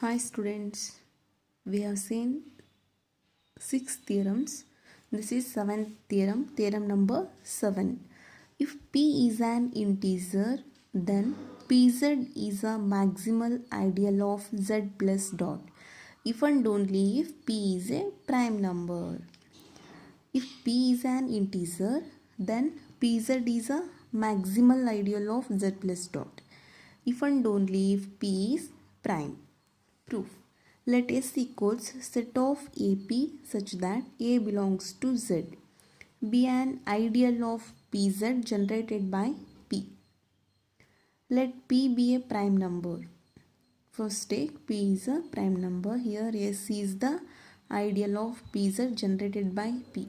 Hi students, we have seen 6 theorems. This is 7th theorem, theorem number 7. If p is an integer, then pz is a maximal ideal of z plus dot. If and only if p is a prime number. If p is an integer, then pz is a maximal ideal of z plus dot. If and only if p is prime. Proof. Let S equals set of AP such that A belongs to Z. Be an ideal of PZ generated by P. Let P be a prime number. First take P is a prime number. Here S is the ideal of PZ generated by P.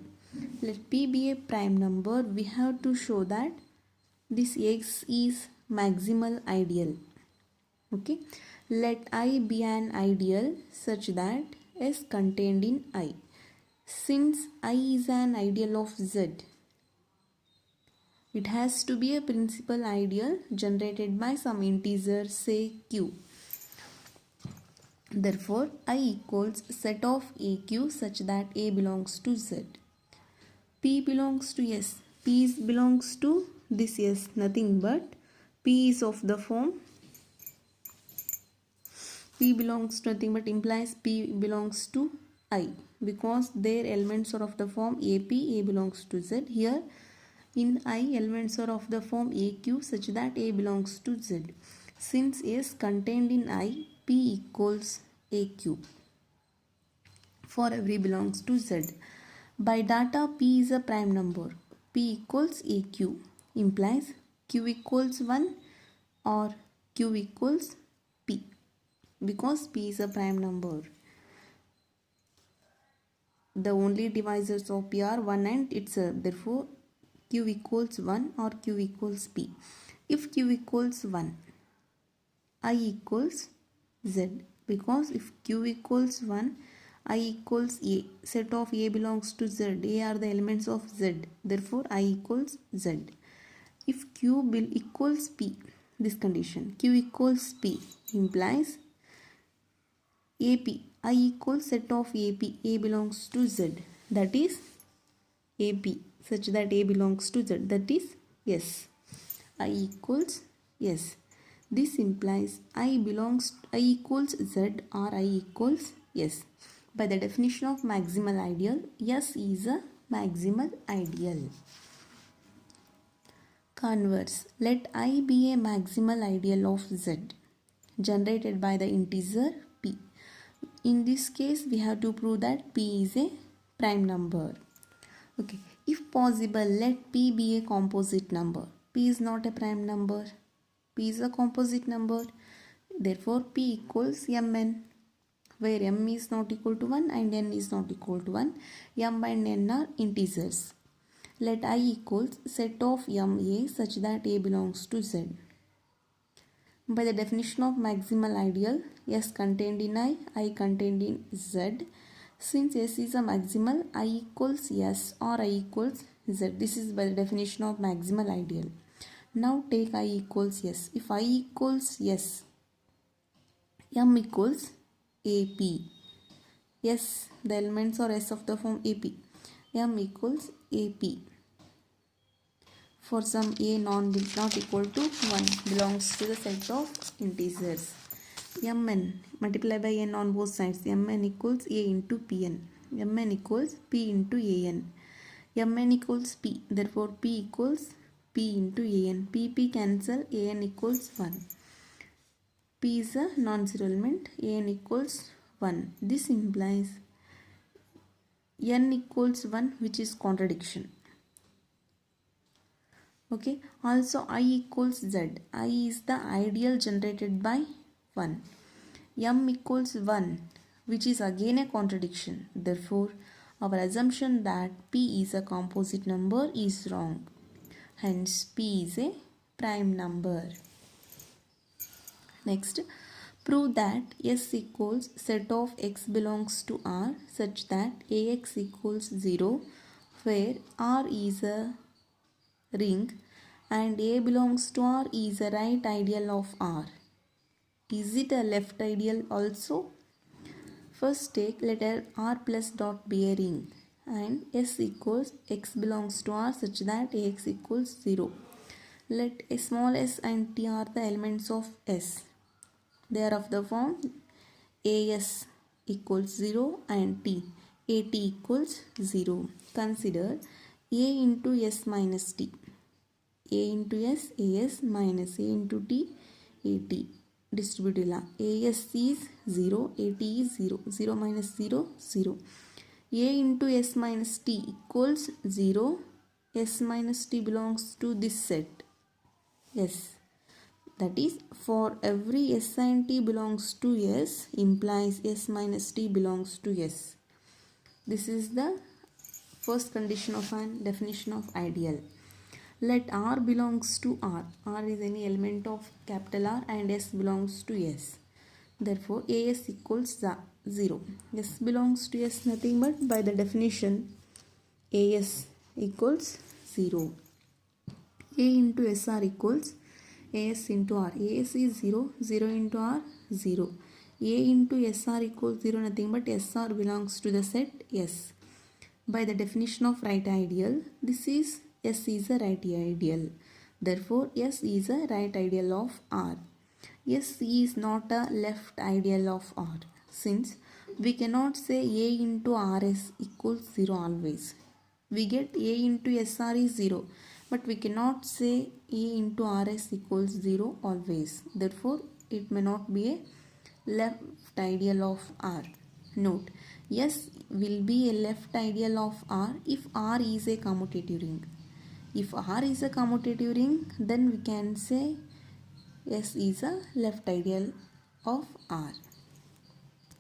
Let P be a prime number. We have to show that this X is maximal ideal. Okay. Let I be an ideal such that S contained in I. Since I is an ideal of Z, it has to be a principal ideal generated by some integer, say Q. Therefore, I equals set of AQ such that A belongs to Z. P belongs to S. P belongs to this S, nothing but P is of the form P belongs to nothing but implies P belongs to I because their elements are of the form AP, A belongs to Z. Here in I elements are of the form AQ such that A belongs to Z. Since S contained in I, P equals AQ for every belongs to Z. By data P is a prime number. P equals AQ implies Q equals 1 or Q equals P. Because P is a prime number. The only divisors of P are 1 and itself. Therefore, Q equals 1 or Q equals P. If Q equals 1, I equals Z. Because if Q equals 1, I equals A. Set of A belongs to Z. A are the elements of Z. Therefore, I equals Z. If Q equals P, this condition, Q equals P implies AP, I equals set of AP, A belongs to Z, that is AP, such that A belongs to Z, that is S. I equals S. This implies I equals Z or I equals S. By the definition of maximal ideal, S is a maximal ideal. Converse, let I be a maximal ideal of Z generated by the integer P. In this case, we have to prove that P is a prime number. Okay. If possible, let P be a composite number. P is not a prime number. P is a composite number. Therefore, P equals Mn, where M is not equal to 1 and N is not equal to 1. M and N are integers. Let I equals set of MA such that A belongs to Z. By the definition of maximal ideal, S contained in I contained in Z. Since S is a maximal, I equals S or I equals Z. This is by the definition of maximal ideal. Now take I equals S. If I equals S, M equals AP. S, the elements are S of the form AP. M equals AP. For some A not equal to 1 belongs to the set of integers. Mn multiplied by n on both sides. Mn equals A into Pn. Mn equals P into An. Mn equals P. Therefore P equals P into An. P cancel. An equals 1. P is a non-zero element. An equals 1. This implies n equals 1, which is contradiction. Okay. Also I equals Z. I is the ideal generated by 1. M equals 1, which is again a contradiction. Therefore, our assumption that P is a composite number is wrong. Hence, P is a prime number. Next, prove that S equals set of X belongs to R such that AX equals 0, where R is a ring and A belongs to R is a right ideal of R. Is it a left ideal also? First take letter R plus dot be a ring and S equals x belongs to R such that Ax equals 0. Let a small s and t are the elements of S. They are of the form As equals 0 and t. At equals 0. Consider A into S minus t. A into S, As minus A into T, At. Distribute la. As is 0, At is 0. 0 minus 0, 0. A into S minus T equals 0. S minus T belongs to this set. S. That is, for every S and T belongs to S implies S minus T belongs to S. This is the first condition of an definition of ideal. Let R belongs to R. R is any element of capital R and S belongs to S. Therefore, As equals 0. S belongs to S nothing but by the definition As equals 0. A into SR equals As into R. As is 0. 0 into R, 0. A into SR equals 0 nothing but SR belongs to the set S. By the definition of right ideal, this is S is a right ideal. Therefore, S is a right ideal of R. S is not a left ideal of R, since we cannot say A into RS equals 0 always. We get A into SR is 0, but we cannot say A into RS equals 0 always. Therefore, it may not be a left ideal of R. Note, S will be a left ideal of R if R is a commutative ring. If R is a commutative ring, then we can say S is a left ideal of R.